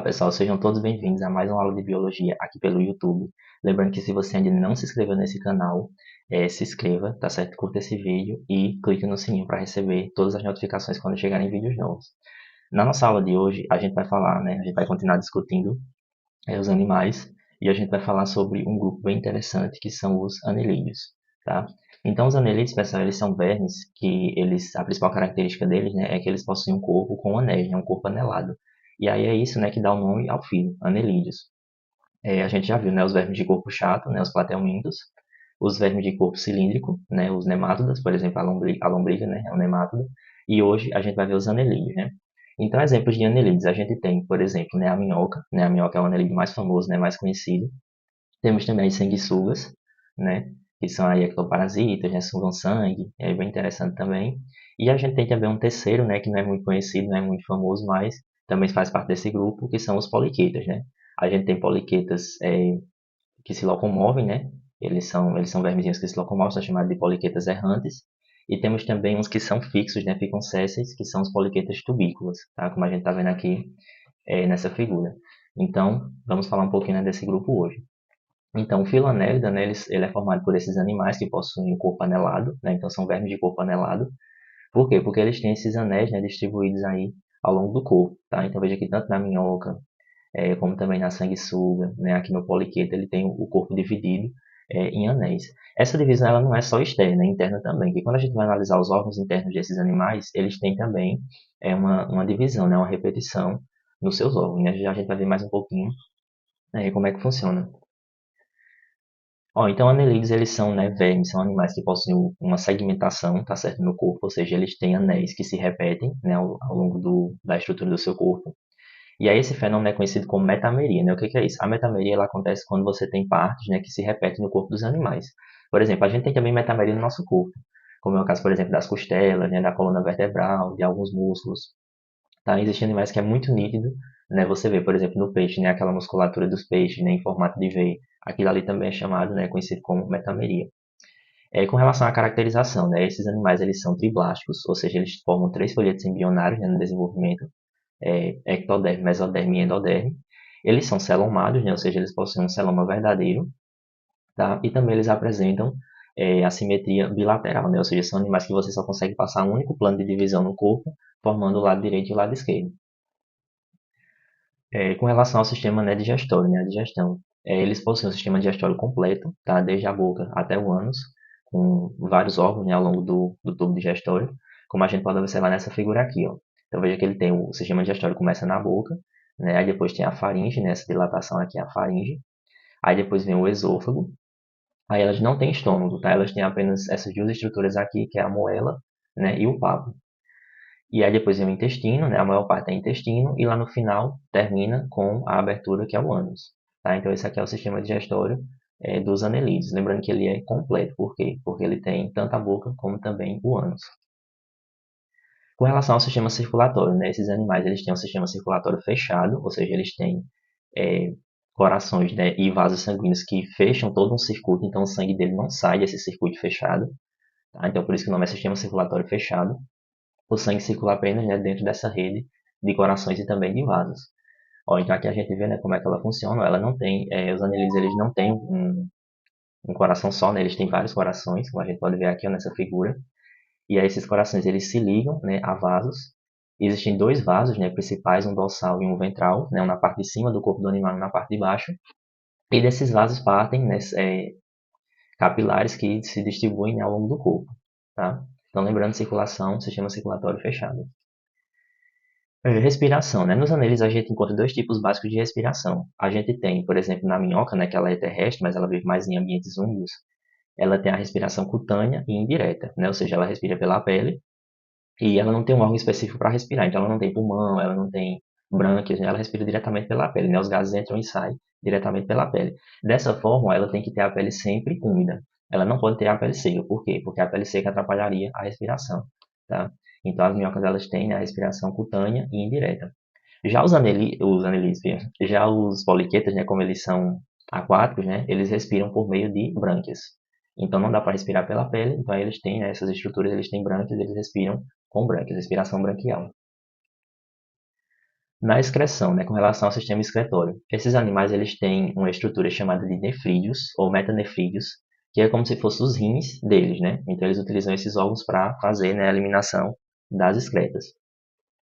pessoal, sejam todos bem-vindos a mais uma aula de biologia aqui pelo YouTube. Lembrando que se você ainda não se inscreveu nesse canal, se inscreva, tá certo? Curta esse vídeo e clique no sininho para receber todas as notificações quando chegarem vídeos novos. Na nossa aula de hoje, a gente vai falar, né? A gente vai continuar discutindo os animais e a gente vai falar sobre um grupo bem interessante que são os anelídeos, tá? Então, os anelídeos, pessoal, eles são vermes que a principal característica deles, né, é que eles possuem um corpo com anéis, né, um corpo anelado. E aí é isso, né, que dá o nome ao filo, anelídeos. A gente já viu, né, os vermes de corpo chato, né, os platelmintos, os vermes de corpo cilíndrico, né, os nemátodas, por exemplo, a lombriga, né, é um nemátodo, e hoje a gente vai ver os anelídeos, né. Então, exemplos de anelídeos, a gente tem, por exemplo, né, a minhoca é o anelídeo mais famoso, né, mais conhecido. Temos também as sanguessugas, né, que são aí ectoparasitas, né, sugam sangue, é bem interessante também. E a gente tem também um terceiro, né, que não é muito conhecido, não é muito famoso, mas também faz parte desse grupo, que são os poliquetas, né. A gente tem poliquetas que se locomovem, né, eles são vermezinhos que se locomovem, são chamados de poliquetas errantes. E temos também uns que são fixos, né, ficam sésseis, que são os poliquetas tubícolas, tá, como a gente está vendo aqui nessa figura. Então, vamos falar um pouquinho, né, desse grupo hoje. Então, o filoanélida, né, ele é formado por esses animais que possuem o corpo anelado, né, então são vermes de corpo anelado. Por quê? Porque eles têm esses anéis, né, distribuídos aí ao longo do corpo, tá? Então veja que tanto na minhoca, como também na sanguessuga, né, aqui no poliqueta, ele tem o corpo dividido em anéis. Essa divisão ela não é só externa, é interna também, porque quando a gente vai analisar os órgãos internos desses animais, eles têm também uma divisão, né, uma repetição nos seus órgãos, né? Já a gente vai ver mais um pouquinho como é que funciona. Então anelídeos, eles são, né, vermes, são animais que possuem uma segmentação, tá certo, no corpo, ou seja, eles têm anéis que se repetem, né, ao longo da estrutura do seu corpo. E aí esse fenômeno é conhecido como metameria, né? O que é isso? A metameria ela acontece quando você tem partes, né, que se repetem no corpo dos animais. Por exemplo, a gente tem também metameria no nosso corpo, como é o caso, por exemplo, das costelas, né, da coluna vertebral, de alguns músculos. Tá? Existem animais que é muito nítido, né? Você vê, por exemplo, no peixe, né? Aquela musculatura dos peixes, né? Em formato de V. Aquilo ali também é chamado, né? Conhecido como metameria. Com relação à caracterização, né? Esses animais, eles são triblásticos, ou seja, eles formam três folhetos embrionários, né? No desenvolvimento, ectoderme, mesoderme e endoderme. Eles são celomados, né? Ou seja, eles possuem um celoma verdadeiro, tá? E também eles apresentam assimetria bilateral, né? Ou seja, são animais que você só consegue passar um único plano de divisão no corpo, formando o lado direito e o lado esquerdo. Com relação ao sistema, né, digestório, né, a digestão, eles possuem um sistema digestório completo, tá, desde a boca até o ânus, com vários órgãos, né, ao longo do tubo digestório, como a gente pode observar nessa figura aqui, ó. Então veja que ele tem o sistema digestório começa na boca, né, aí depois tem a faringe, né, essa dilatação aqui é a faringe, aí depois vem o esôfago, aí elas não têm estômago, tá, elas têm apenas essas duas estruturas aqui, que é a moela, né, e o papo. E aí depois vem o intestino, né? A maior parte é intestino, e lá no final termina com a abertura que é o ânus. Tá? Então esse aqui é o sistema digestório dos anelídeos. Lembrando que ele é completo. Por quê? Porque ele tem tanto a boca como também o ânus. Com relação ao sistema circulatório, né? Esses animais eles têm um sistema circulatório fechado, ou seja, eles têm é, corações, né, e vasos sanguíneos que fecham todo um circuito, então o sangue dele não sai desse circuito fechado. Tá? Então por isso que o nome é sistema circulatório fechado. O sangue circula apenas, né, dentro dessa rede de corações e também de vasos. Então aqui a gente vê, né, como é que ela funciona. Ela não tem, os anelídeos eles não têm um coração só, né, eles têm vários corações, como a gente pode ver aqui ó, nessa figura. E aí esses corações eles se ligam, né, a vasos. Existem dois vasos, né, principais, um dorsal e um ventral, né, um na parte de cima do corpo do animal e um na parte de baixo. E desses vasos partem, né, capilares que se distribuem, né, ao longo do corpo. Tá? Então lembrando, circulação, sistema circulatório fechado. Respiração, né? Nos anelídeos a gente encontra dois tipos básicos de respiração. A gente tem, por exemplo, na minhoca, né, que ela é terrestre, mas ela vive mais em ambientes úmidos, ela tem a respiração cutânea e indireta, né? Ou seja, ela respira pela pele e ela não tem um órgão específico para respirar. Então ela não tem pulmão, ela não tem brânquias, né? Ela respira diretamente pela pele, né? Os gases entram e saem diretamente pela pele. Dessa forma, ela tem que ter a pele sempre úmida. Ela não pode ter a pele seca. Por quê? Porque a pele seca atrapalharia a respiração, tá? Então as minhocas elas têm, né, a respiração cutânea e indireta. Já os anelídeos, já os poliquetas, né, como eles são aquáticos, né, eles respiram por meio de brânquias. Então não dá para respirar pela pele, então eles têm, né, essas estruturas, eles têm brânquias, eles respiram com brânquias, respiração branquial. Na excreção, né, com relação ao sistema excretório, esses animais eles têm uma estrutura chamada de nefrídeos ou metanefrídeos, que é como se fossem os rins deles, né? Então eles utilizam esses órgãos para fazer, né, a eliminação das excretas.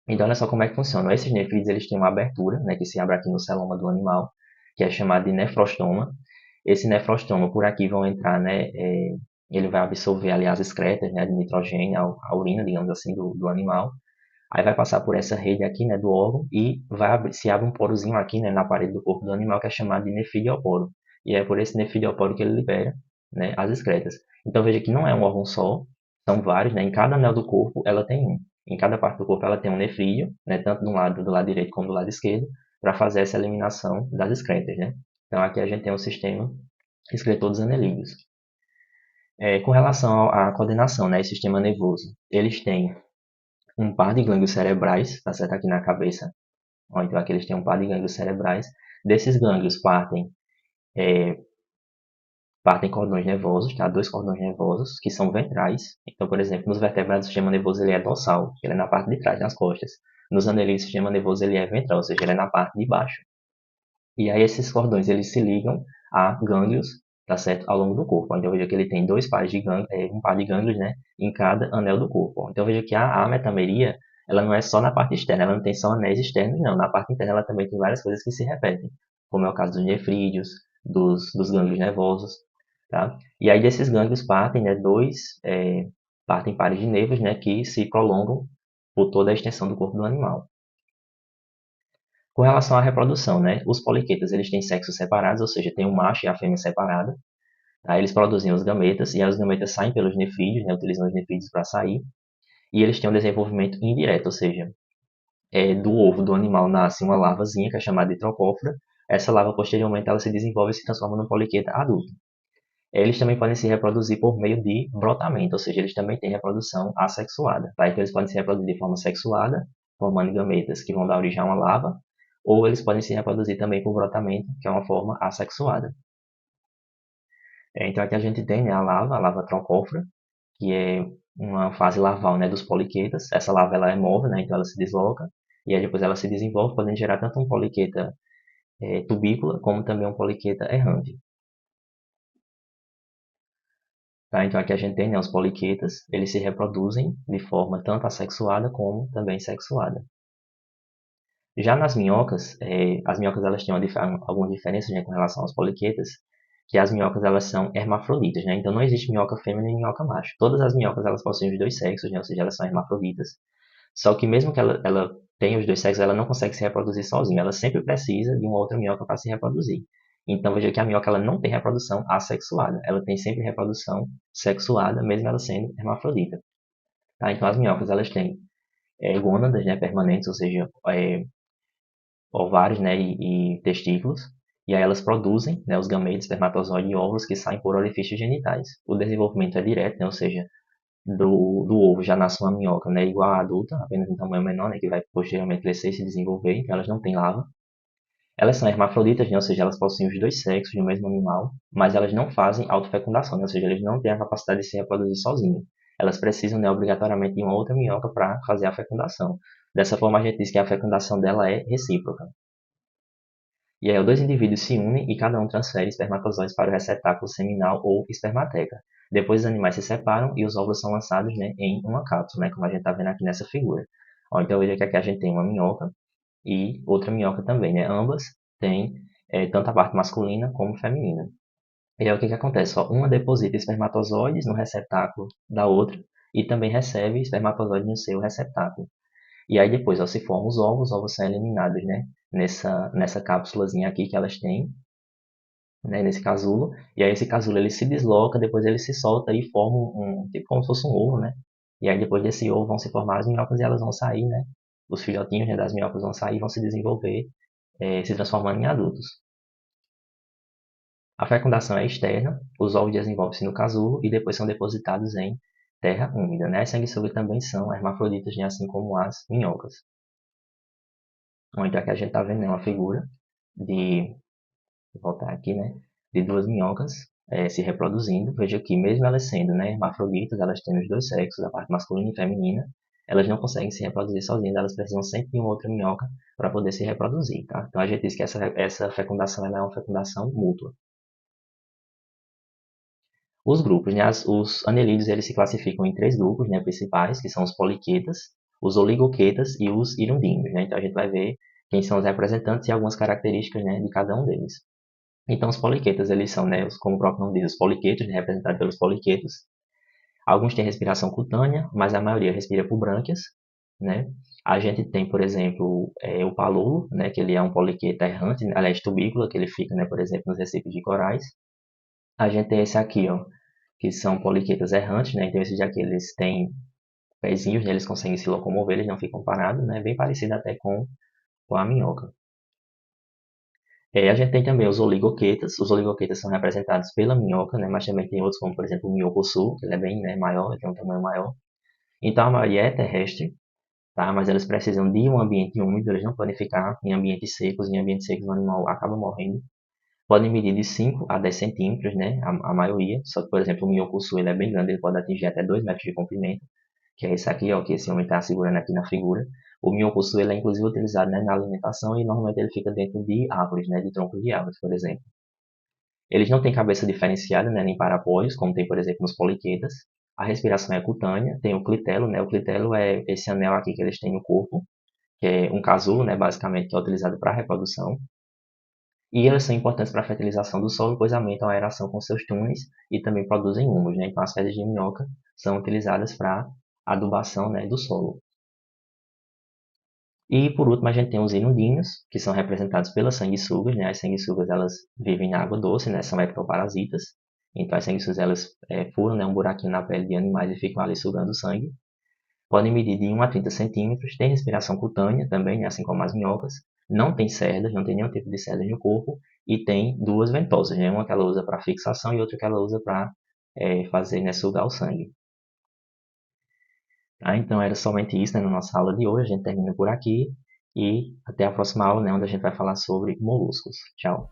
Então olha só como é que funciona. Esses nefrídeos eles têm uma abertura, né, que se abre aqui no celoma do animal, que é chamado de nefrostoma. Esse nefrostoma por aqui vão entrar, né, ele vai absorver ali as excretas, né, de nitrogênio, a urina, digamos assim, do animal. Aí vai passar por essa rede aqui, né, do órgão e se abre um porozinho aqui, né, na parede do corpo do animal que é chamado de nefridioporo. E é por esse nefridioporo que ele libera, né, as excretas. Então veja que não é um órgão só, são vários, né, em cada anel do corpo ela tem um. Em cada parte do corpo ela tem um nefrídeo, né, tanto do lado direito como do lado esquerdo, para fazer essa eliminação das excretas, né. Então aqui a gente tem o sistema excretor dos anelídeos. Com relação à coordenação, né, esse sistema nervoso, eles têm um par de glândulos cerebrais, tá certo? Aqui na cabeça. Ó, então aqui eles têm um par de gânglios cerebrais. Desses gânglios partem cordões nervosos, tá? Dois cordões nervosos, que são ventrais. Então, por exemplo, nos vertebrados o sistema nervoso ele é dorsal, ele é na parte de trás, nas costas. Nos anelídeos o sistema nervoso ele é ventral, ou seja, ele é na parte de baixo. E aí esses cordões eles se ligam a gânglios, tá certo? Ao longo do corpo. Então veja que ele tem dois pares de gânglios, um par de gânglios, né, em cada anel do corpo. Então veja que a metameria, ela não é só na parte externa, ela não tem só anéis externos, não. Na parte interna ela também tem várias coisas que se repetem, como é o caso dos nefrídeos, dos gânglios nervosos, tá? E aí desses gânglios partem, né, partem pares de nervos, né, que se prolongam por toda a extensão do corpo do animal. Com relação à reprodução, né? Os poliquetas, eles têm sexos separados, ou seja, tem o macho e a fêmea separada. Aí eles produzem os gametas, e aí os gametas saem pelos nefrídeos, né? Utilizam os nefrídeos para sair. E eles têm um desenvolvimento indireto, ou seja, do ovo do animal nasce uma larvazinha, que é chamada de trocófora. Essa larva, posteriormente, ela se desenvolve e se transforma num poliqueta adulto. Eles também podem se reproduzir por meio de brotamento, ou seja, eles também têm reprodução assexuada. Tá? Então eles podem se reproduzir de forma sexuada, formando gametas que vão dar origem a uma larva, ou eles podem se reproduzir também por brotamento, que é uma forma assexuada. Então aqui a gente tem, né, a larva troncófora, que é uma fase larval, né, dos poliquetas. Essa larva ela é móvel, né, então ela se desloca, e aí depois ela se desenvolve, podendo gerar tanto um poliqueta tubícola, como também um poliqueta errante. Tá? Então aqui a gente tem, né, os poliquetas, eles se reproduzem de forma tanto assexuada como também sexuada. Já nas minhocas, as minhocas elas têm algumas diferenças, né, com relação aos poliquetas, que as minhocas elas são hermafroditas, né? Então não existe minhoca fêmea nem minhoca macho. Todas as minhocas elas possuem os dois sexos, né? Ou seja, elas são hermafroditas. Só que mesmo que ela tenha os dois sexos, ela não consegue se reproduzir sozinha. Ela sempre precisa de uma outra minhoca para se reproduzir. Então veja que a minhoca ela não tem reprodução assexuada. Ela tem sempre reprodução sexuada, mesmo ela sendo hermafrodita. Tá? Então as minhocas elas têm gônadas, né, permanentes, ou seja, ovários, né, e testículos, e aí elas produzem, né, os gametos, espermatozoide e óvulos que saem por orifícios genitais. O desenvolvimento é direto, né, ou seja, do ovo já nasce uma minhoca, né, igual à adulta, apenas em tamanho menor, né, que vai posteriormente crescer e se desenvolver, então elas não têm larva. Elas são hermafroditas, né, ou seja, elas possuem os dois sexos no mesmo animal, mas elas não fazem autofecundação, né, ou seja, elas não têm a capacidade de se reproduzir sozinhas. Elas precisam, né, obrigatoriamente de uma outra minhoca para fazer a fecundação. Dessa forma, a gente diz que a fecundação dela é recíproca. E aí, os dois indivíduos se unem e cada um transfere espermatozoides para o receptáculo seminal ou espermateca. Depois, os animais se separam e os óvulos são lançados, né, em uma cápsula, né, como a gente está vendo aqui nessa figura. Ó, então, veja que aqui a gente tem uma minhoca e outra minhoca também, né? Ambas têm tanto a parte masculina como feminina. E aí, o que acontece? Ó, uma deposita espermatozoides no receptáculo da outra e também recebe espermatozoides no seu receptáculo. E aí depois, ó, se formam os ovos são eliminados, né? Nessa cápsulazinha aqui que elas têm, né? Nesse casulo. E aí esse casulo ele se desloca, depois ele se solta e forma tipo como se fosse um ovo, né? E aí depois desse ovo vão se formar as minhocas e elas vão sair, né? Os filhotinhos, né, das minhocas vão sair e vão se desenvolver, se transformando em adultos. A fecundação é externa, os ovos desenvolvem-se no casulo e depois são depositados em terra úmida, né? As sanguessugas também são hermafroditas, né? Assim como as minhocas. Então aqui a gente está vendo, né, uma figura de, vou voltar aqui, né, de duas minhocas se reproduzindo. Veja que mesmo elas sendo, né, hermafroditas, elas têm os dois sexos, a parte masculina e feminina, elas não conseguem se reproduzir sozinhas, elas precisam sempre de uma outra minhoca para poder se reproduzir, tá? Então a gente diz que essa fecundação ela é uma fecundação mútua. Os grupos, né? Os anelídeos eles se classificam em três grupos, né, principais, que são os poliquetas, os oligoquetas e os hirundíneos, né? Então a gente vai ver quem são os representantes e algumas características, né, de cada um deles. Então os poliquetas eles são, né, como o próprio nome diz, os poliquetos, né, representados pelos poliquetos. Alguns têm respiração cutânea, mas a maioria respira por brânquias, né? A gente tem, por exemplo, o palolo, né, que ele é um poliqueta errante, aliás, tubícola, que ele fica, né, por exemplo, nos recifes de corais. A gente tem esse aqui, ó, que são poliquetas errantes, né? Então esses aqui eles têm pezinhos, né? Eles conseguem se locomover, eles não ficam parados, né? Bem parecido até com a minhoca. A gente tem também os oligoquetas. Os oligoquetas são representados pela minhoca, né? Mas também tem outros, como por exemplo o minhocossu, que ele é bem, né, maior, ele tem um tamanho maior. Então a maioria é terrestre, tá? Mas elas precisam de um ambiente úmido, eles não podem ficar em ambientes secos. Em ambientes secos o animal acaba morrendo. Podem medir de 5 a 10 centímetros, né? A maioria. Só que, por exemplo, o minhocossu ele é bem grande, ele pode atingir até 2 metros de comprimento, que é esse aqui, ó, que esse homem está segurando aqui na figura. O minhocossu ele é inclusive utilizado, né, na alimentação e normalmente ele fica dentro de árvores, né, de troncos de árvores, por exemplo. Eles não têm cabeça diferenciada, né, nem parapódios, como tem, por exemplo, nos poliquetas. A respiração é cutânea, tem o clitelo, né? O clitelo é esse anel aqui que eles têm no corpo, que é um casulo, né, basicamente, que é utilizado para a reprodução. E elas são importantes para a fertilização do solo, pois aumentam a aeração com seus túneis e também produzem humus, né? Então as fezes de minhoca são utilizadas para adubação, né, do solo. E por último a gente tem os hirundíneos, que são representados pelas sanguessugas, né? As sanguessugas elas vivem na água doce, né? São ectoparasitas. Então as sanguessugas elas furam, né, um buraquinho na pele de animais e ficam ali sugando sangue. Podem medir de 1 a 30 centímetros, tem respiração cutânea também, né, assim como as minhocas. Não tem cerdas, não tem nenhum tipo de cerdas no corpo. E tem duas ventosas, né? Uma que ela usa para fixação e outra que ela usa para fazer, né, sugar o sangue. Tá? Então era somente isso, né, na nossa aula de hoje. A gente termina por aqui. E até a próxima aula, né, onde a gente vai falar sobre moluscos. Tchau!